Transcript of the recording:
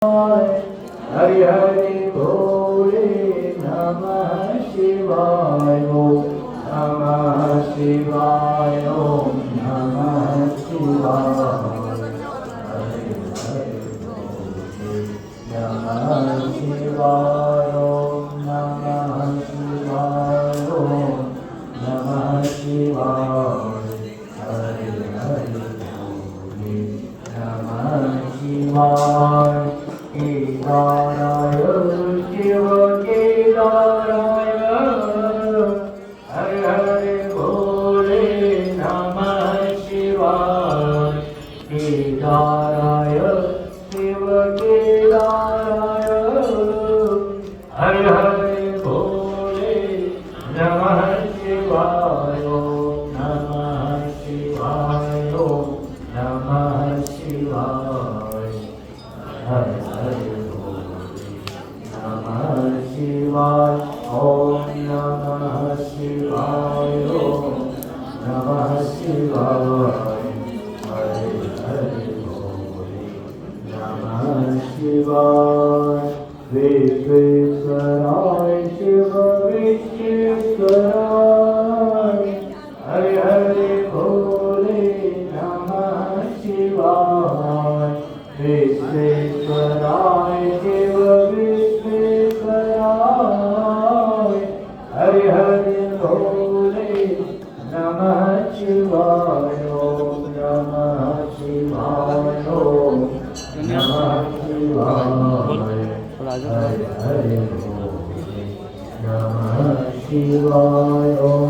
हरि हरि बोले नमः शिवाय ओम नमः शिवाय ओम नमः शिवाय हरि हरि बोले नमः शिवाय ओम नमः शिवाय ओम नमः शिवाय हरि हरि बोले नमः शिवाय केदाराय शिव केदाराय हरि हरि बोले नमः शिवाय केदाराय शिव केदाराय हरि हरि बोले नमः शिवाय ओम नमः शिवाय ओम नमः शिवाय हरि हरि बोले नमः शिवाय ओम नमः शिवाय ओम नमः शिवाय हरि हरि बोले नमः शिवाय विश्वेश्वराय शिव विश्वेश्वराय हरि हरि बोले नमः शिवाय विश्वेश्वराय शिव विश्वेश्वराय हरि हरि बोले नमः शिवाय ओम नमः शिवाय ओम नमः शिवाय हरि हरि बोले नमः शिवाय ओम